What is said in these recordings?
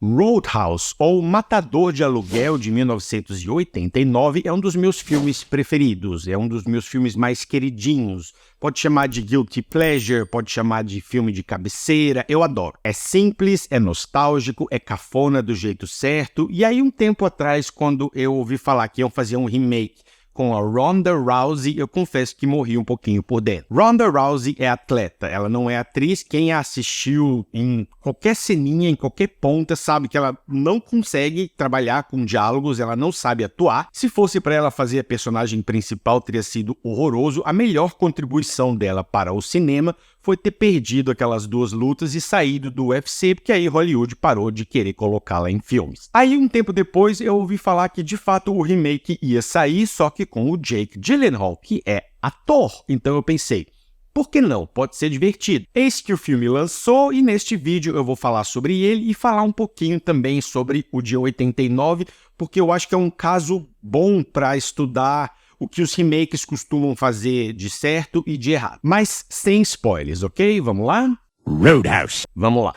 Roadhouse, ou Matador de Aluguel, de 1989, é um dos meus filmes preferidos, é um dos meus filmes mais queridinhos. Pode chamar de guilty pleasure, pode chamar de filme de cabeceira, eu adoro. É simples, é nostálgico, é cafona do jeito certo, e aí um tempo atrás, quando eu ouvi falar que iam fazer um remake com a Ronda Rousey, eu confesso que morri um pouquinho por dentro. Ronda Rousey é atleta, ela não é atriz. Quem a assistiu em qualquer ceninha, em qualquer ponta, sabe que ela não consegue trabalhar com diálogos, ela não sabe atuar. Se fosse para ela fazer a personagem principal, teria sido horroroso. A melhor contribuição dela para o cinema foi ter perdido aquelas duas lutas e saído do UFC, porque aí Hollywood parou de querer colocá-la em filmes. Aí, um tempo depois, eu ouvi falar que, de fato, o remake ia sair, só que com o Jake Gyllenhaal, que é ator. Então eu pensei, por que não? Pode ser divertido. Eis que o filme lançou e neste vídeo eu vou falar sobre ele e falar um pouquinho também sobre o de 89, porque eu acho que é um caso bom para estudar o que os remakes costumam fazer de certo e de errado. Mas sem spoilers, ok? Vamos lá? Roadhouse. Vamos lá.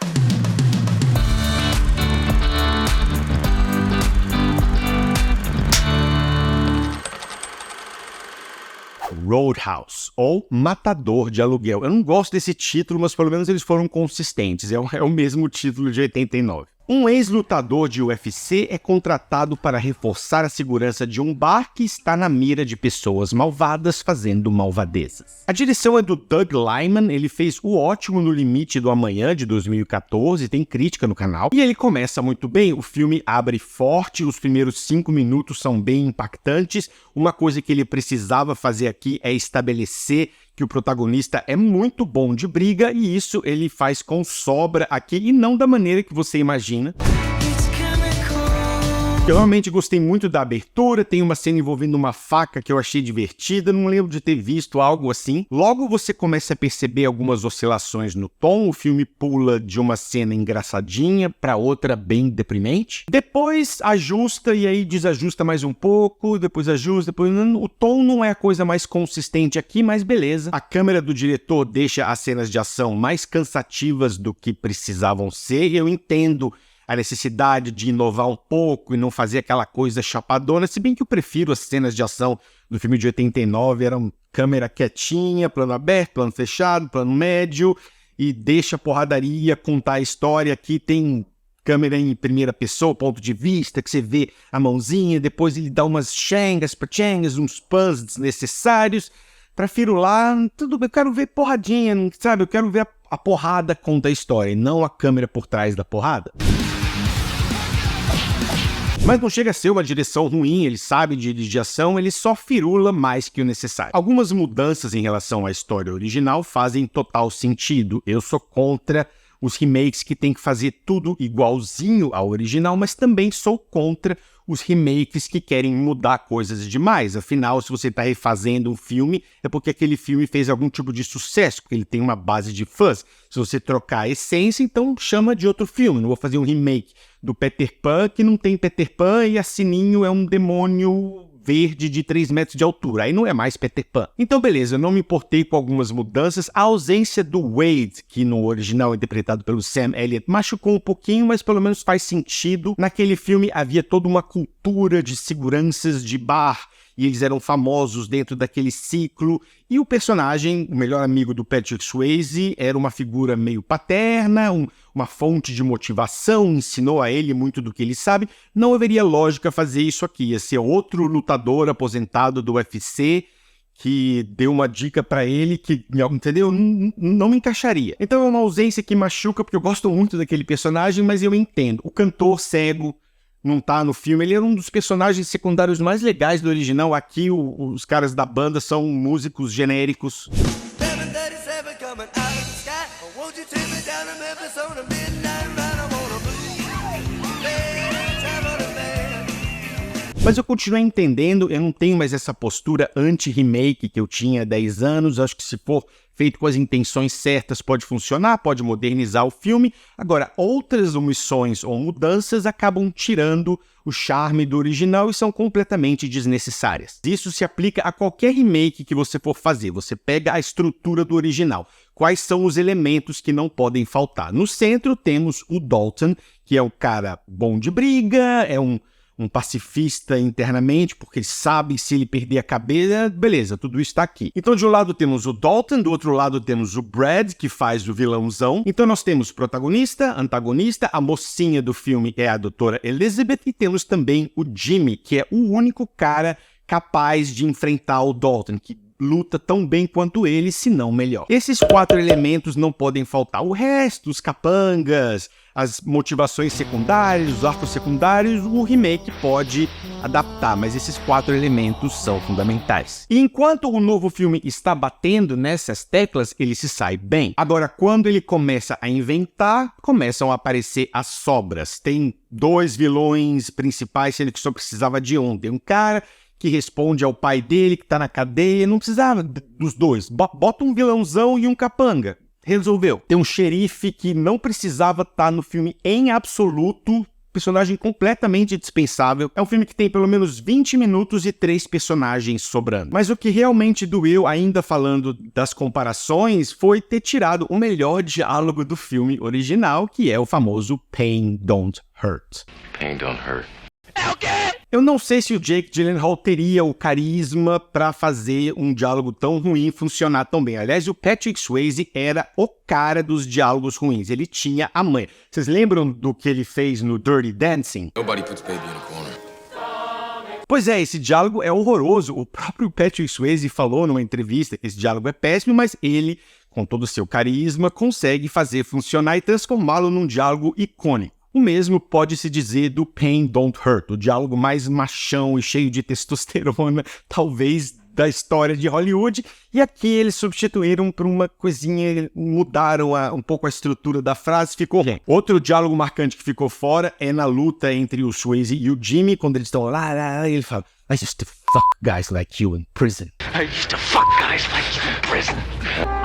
Roadhouse, ou Matador de Aluguel. Eu não gosto desse título, mas pelo menos eles foram consistentes. É o mesmo título de 89. Um ex-lutador de UFC é contratado para reforçar a segurança de um bar que está na mira de pessoas malvadas fazendo malvadezas. A direção é do Doug Liman, ele fez O Ótimo no Limite do Amanhã, de 2014, tem crítica no canal, e ele começa muito bem. O filme abre forte, os primeiros 5 minutos são bem impactantes. Uma coisa que ele precisava fazer aqui é estabelecer que o protagonista é muito bom de briga, e isso ele faz com sobra aqui, e não da maneira que você imagina. Eu realmente gostei muito da abertura, tem uma cena envolvendo uma faca que eu achei divertida, não lembro de ter visto algo assim. Logo você começa a perceber algumas oscilações no tom, o filme pula de uma cena engraçadinha para outra bem deprimente. Depois ajusta e aí desajusta mais um pouco, depois ajusta, depois... O tom não é a coisa mais consistente aqui, mas beleza. A câmera do diretor deixa as cenas de ação mais cansativas do que precisavam ser, e eu entendo a necessidade de inovar um pouco e não fazer aquela coisa chapadona, se bem que eu prefiro as cenas de ação do filme de 89, eram câmera quietinha, plano aberto, plano fechado, plano médio, e deixa a porradaria contar a história. Aqui tem câmera em primeira pessoa, ponto de vista, que você vê a mãozinha, depois ele dá umas xengas, uns pans desnecessários. Prefiro lá, tudo bem, eu quero ver porradinha, sabe? Eu quero ver a porrada conta a história, e não a câmera por trás da porrada. Mas não chega a ser uma direção ruim, ele sabe de ação, ele só firula mais que o necessário. Algumas mudanças em relação à história original fazem total sentido. Eu sou contra os remakes que tem que fazer tudo igualzinho ao original, mas também sou contra os remakes que querem mudar coisas demais. Afinal, se você está refazendo um filme, é porque aquele filme fez algum tipo de sucesso, porque ele tem uma base de fãs. Se você trocar a essência, então chama de outro filme. Não vou fazer um remake do Peter Pan que não tem Peter Pan e a Sininho é um demônio verde de 3 metros de altura, aí não é mais Peter Pan. Então beleza, eu não me importei com algumas mudanças. A ausência do Wade, que no original é interpretado pelo Sam Elliott, machucou um pouquinho, mas pelo menos faz sentido. Naquele filme havia toda uma cultura de seguranças de bar, e eles eram famosos dentro daquele ciclo, e o personagem, o melhor amigo do Patrick Swayze, era uma figura meio paterna, uma fonte de motivação, ensinou a ele muito do que ele sabe. Não haveria lógica fazer isso aqui, ia ser outro lutador aposentado do UFC, que deu uma dica pra ele que, entendeu? Não me encaixaria. Então é uma ausência que machuca, porque eu gosto muito daquele personagem, mas eu entendo. O cantor cego não tá no filme, ele era um dos personagens secundários mais legais do original. Aqui os caras da banda são músicos genéricos. Mas eu continuo entendendo, eu não tenho mais essa postura anti-remake que eu tinha há 10 anos. Acho que se for feito com as intenções certas, pode funcionar, pode modernizar o filme. Agora, outras omissões ou mudanças acabam tirando o charme do original e são completamente desnecessárias. Isso se aplica a qualquer remake que você for fazer. Você pega a estrutura do original. Quais são os elementos que não podem faltar? No centro temos o Dalton, que é um cara bom de briga, é um pacifista internamente, porque ele sabe se ele perder a cabeça, beleza, tudo isso está aqui. Então, de um lado temos o Dalton, do outro lado temos o Brad, que faz o vilãozão. Então, nós temos protagonista, antagonista, a mocinha do filme é a doutora Elizabeth, e temos também o Jimmy, que é o único cara capaz de enfrentar o Dalton, que luta tão bem quanto ele, se não melhor. Esses 4 elementos não podem faltar. O resto, os capangas, as motivações secundárias, os arcos secundários, o remake pode adaptar, mas esses 4 elementos são fundamentais. E enquanto o novo filme está batendo nessas teclas, ele se sai bem. Agora, quando ele começa a inventar, começam a aparecer as sobras. Tem 2 vilões principais, sendo que só precisava de um. Tem um cara que responde ao pai dele, que tá na cadeia, não precisava dos 2. Bota um vilãozão e um capanga. Resolveu. Tem um xerife que não precisava estar no filme em absoluto, personagem completamente dispensável. É um filme que tem pelo menos 20 minutos e 3 personagens sobrando. Mas o que realmente doeu, ainda falando das comparações, foi ter tirado o melhor diálogo do filme original, que é o famoso Pain Don't Hurt. Pain don't hurt. É o quê? Eu não sei se o Jake Gyllenhaal teria o carisma pra fazer um diálogo tão ruim funcionar tão bem. Aliás, o Patrick Swayze era o cara dos diálogos ruins. Ele tinha a manha. Vocês lembram do que ele fez no Dirty Dancing? Nobody puts baby in a corner. Pois é, esse diálogo é horroroso. O próprio Patrick Swayze falou numa entrevista que esse diálogo é péssimo, mas ele, com todo o seu carisma, consegue fazer funcionar e transformá-lo num diálogo icônico. O mesmo pode-se dizer do Pain Don't Hurt, o diálogo mais machão e cheio de testosterona, talvez, da história de Hollywood. E aqui eles substituíram por uma coisinha, mudaram um pouco a estrutura da frase, ficou bem. Outro diálogo marcante que ficou fora é na luta entre o Swayze e o Jimmy, quando eles estão lá, e ele fala: I used to fuck guys like you in prison. I used to fuck guys like you in prison.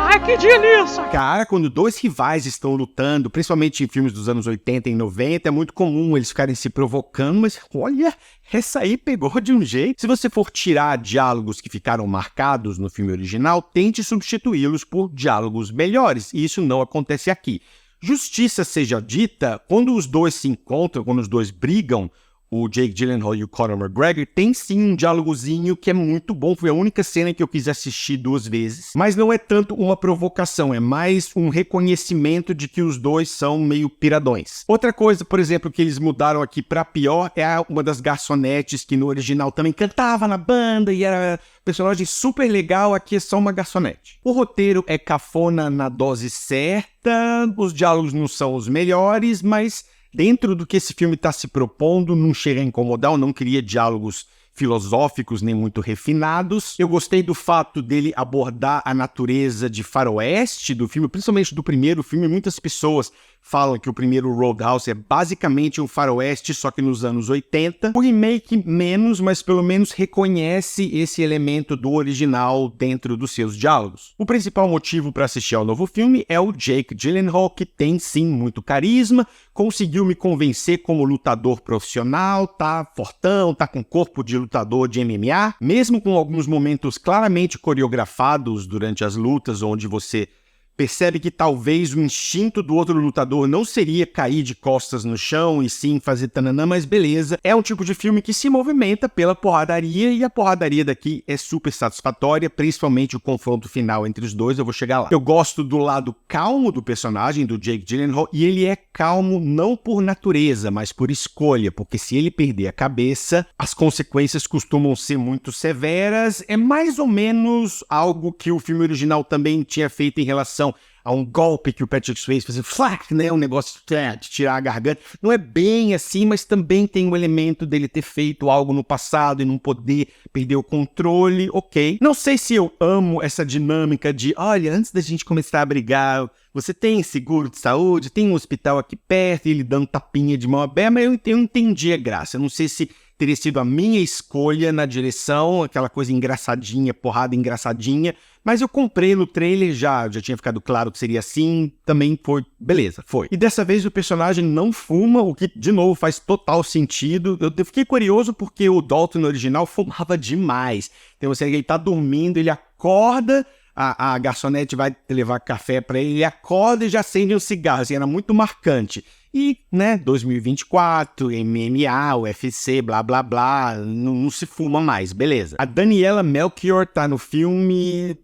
Ai, que delícia! Cara, quando 2 rivais estão lutando, principalmente em filmes dos anos 80 e 90, é muito comum eles ficarem se provocando, mas olha, essa aí pegou de um jeito. Se você for tirar diálogos que ficaram marcados no filme original, tente substituí-los por diálogos melhores, e isso não acontece aqui. Justiça seja dita, quando os 2 se encontram, quando os 2 brigam, o Jake Gyllenhaal e o Conor McGregor, tem sim um diálogozinho que é muito bom. Foi a única cena que eu quis assistir 2 vezes. Mas não é tanto uma provocação, é mais um reconhecimento de que os 2 são meio piradões. Outra coisa, por exemplo, que eles mudaram aqui pra pior é uma das garçonetes que no original também cantava na banda e era personagem super legal, aqui é só uma garçonete. O roteiro é cafona na dose certa, os diálogos não são os melhores, mas dentro do que esse filme está se propondo, não chega a incomodar, eu não queria diálogos filosóficos nem muito refinados. Eu gostei do fato dele abordar a natureza de faroeste do filme, principalmente do primeiro filme. Muitas pessoas falam que o primeiro Roadhouse é basicamente um faroeste, só que nos anos 80. O remake menos, mas pelo menos reconhece esse elemento do original dentro dos seus diálogos. O principal motivo para assistir ao novo filme é o Jake Gyllenhaal, que tem sim muito carisma, conseguiu me convencer como lutador profissional, tá fortão, tá com corpo de lutador de MMA, mesmo com alguns momentos claramente coreografados durante as lutas, onde você percebe que talvez o instinto do outro lutador não seria cair de costas no chão e sim fazer tananã, mas beleza. É um tipo de filme que se movimenta pela porradaria e a porradaria daqui é super satisfatória, principalmente o confronto final entre os 2, eu vou chegar lá. Eu gosto do lado calmo do personagem, do Jake Gyllenhaal, e ele é calmo não por natureza, mas por escolha, porque se ele perder a cabeça, as consequências costumam ser muito severas. É mais ou menos algo que o filme original também tinha feito em relação a um golpe que o Patrick Swayze fazia, flac, né, um negócio de tirar a garganta. Não é bem assim, mas também tem o elemento dele ter feito algo no passado e não poder perder o controle, ok. Não sei se eu amo essa dinâmica de, olha, antes da gente começar a brigar, você tem seguro de saúde, tem um hospital aqui perto, e ele dando tapinha de mão aberta, mas eu entendi a graça. Eu não sei se teria sido a minha escolha na direção, aquela coisa engraçadinha, porrada engraçadinha, Mas eu comprei no trailer, já tinha ficado claro que seria assim, também foi, beleza, foi. E dessa vez o personagem não fuma, o que, de novo, faz total sentido. Eu fiquei curioso porque o Dalton no original fumava demais. Tem uma cena que ele tá dormindo, ele acorda, a garçonete vai levar café pra ele acorda e já acende um cigarro, assim, era muito marcante. E, 2024, MMA, UFC, blá, blá, blá, não se fuma mais, beleza. A Daniela Melchior tá no filme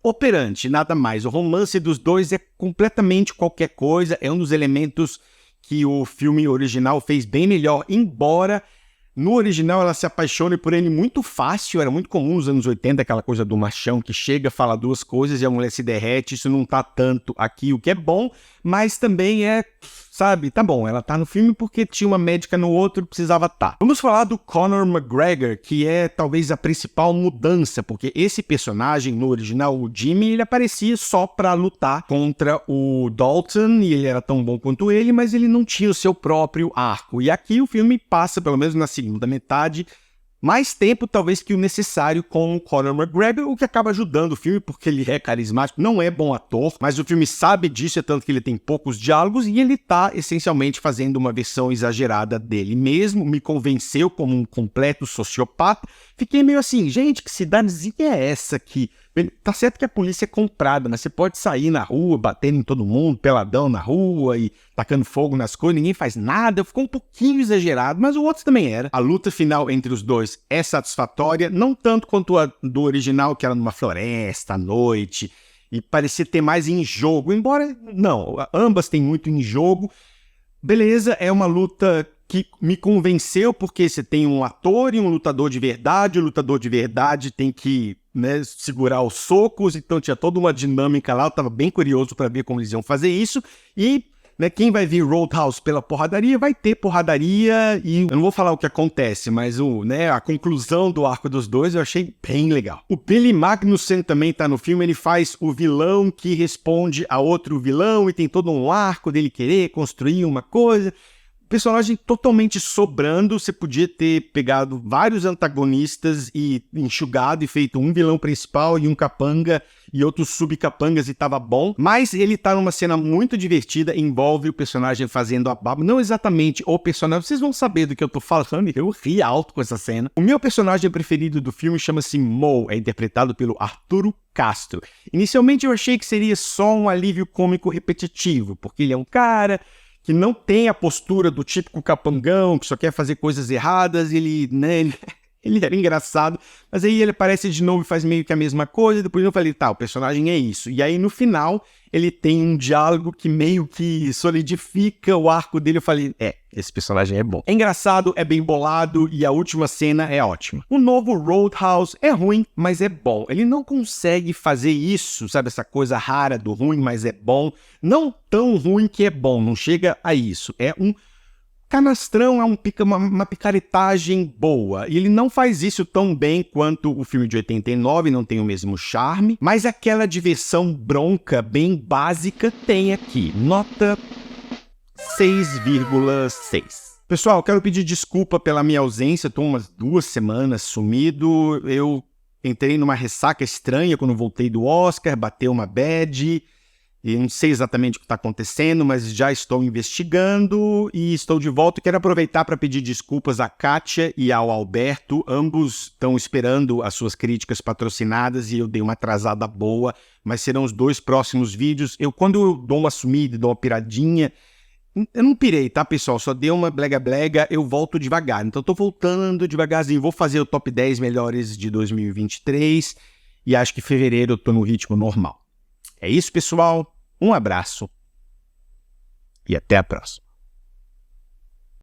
operante, nada mais. O romance dos dois é completamente qualquer coisa, é um dos elementos que o filme original fez bem melhor, embora no original ela se apaixone por ele muito fácil, era muito comum nos anos 80, aquela coisa do machão que chega, fala duas coisas e a mulher se derrete, isso não tá tanto aqui, o que é bom, mas também é, sabe, tá bom, ela tá no filme porque tinha uma médica no outro, precisava tá. Vamos falar do Conor McGregor, que é talvez a principal mudança, porque esse personagem no original, o Jimmy, ele aparecia só pra lutar contra o Dalton, e ele era tão bom quanto ele, mas ele não tinha o seu próprio arco. E aqui o filme passa, pelo menos na segunda metade, mais tempo talvez que o necessário com o Conor McGregor, o que acaba ajudando o filme porque ele é carismático, não é bom ator, mas o filme sabe disso, é tanto que ele tem poucos diálogos e ele tá essencialmente fazendo uma versão exagerada dele mesmo, me convenceu como um completo sociopata, fiquei meio assim, gente, que cidadezinha é essa aqui? Tá certo que a polícia é comprada, mas você pode sair na rua, batendo em todo mundo, peladão na rua e tacando fogo nas coisas, ninguém faz nada, ficou um pouquinho exagerado, mas o outro também era. A luta final entre os dois é satisfatória, não tanto quanto a do original, que era numa floresta, à noite, e parecia ter mais em jogo, embora, não, ambas têm muito em jogo. Beleza, é uma luta que me convenceu, porque você tem um ator e um lutador de verdade, o lutador de verdade tem que segurar os socos, então tinha toda uma dinâmica lá, eu tava bem curioso para ver como eles iam fazer isso, e quem vai vir Roadhouse pela porradaria, vai ter porradaria, e eu não vou falar o que acontece, mas a conclusão do arco dos dois eu achei bem legal. O Billy Magnussen também tá no filme, ele faz o vilão que responde a outro vilão, e tem todo um arco dele querer construir uma coisa. Personagem totalmente sobrando, você podia ter pegado vários antagonistas e enxugado e feito um vilão principal e um capanga e outros subcapangas e tava bom, mas ele tá numa cena muito divertida, envolve o personagem fazendo a barba, não exatamente o personagem, vocês vão saber do que eu tô falando, eu ri alto com essa cena. O meu personagem preferido do filme chama-se Mo, é interpretado pelo Arturo Castro. Inicialmente eu achei que seria só um alívio cômico repetitivo, porque ele é um cara que não tem a postura do típico capangão, que só quer fazer coisas erradas, ele era engraçado, mas aí ele aparece de novo e faz meio que a mesma coisa, depois eu falei, tá, o personagem é isso. E aí no final, ele tem um diálogo que meio que solidifica o arco dele, eu falei, esse personagem é bom. É engraçado, é bem bolado e a última cena é ótima. O novo Roadhouse é ruim, mas é bom. Ele não consegue fazer isso, sabe, essa coisa rara do ruim, mas é bom. Não tão ruim que é bom, não chega a isso. É um canastrão, é uma picaretagem boa. E ele não faz isso tão bem quanto o filme de 89, não tem o mesmo charme, mas aquela diversão bronca, bem básica, tem aqui. Nota 6,6. Pessoal, quero pedir desculpa pela minha ausência, estou umas 2 semanas sumido, eu entrei numa ressaca estranha quando voltei do Oscar, bateu uma bad, e não sei exatamente o que está acontecendo, mas já estou investigando e estou de volta. Quero aproveitar para pedir desculpas à Kátia e ao Alberto. Ambos estão esperando as suas críticas patrocinadas e eu dei uma atrasada boa, mas serão os 2 próximos vídeos. Quando eu dou uma sumida, dou uma piradinha, eu não pirei, tá, pessoal? Só dei uma blega-blega, eu volto devagar. Então, estou voltando devagarzinho. Vou fazer o top 10 melhores de 2023 e acho que em fevereiro eu estou no ritmo normal. É isso, pessoal. Um abraço e até a próxima.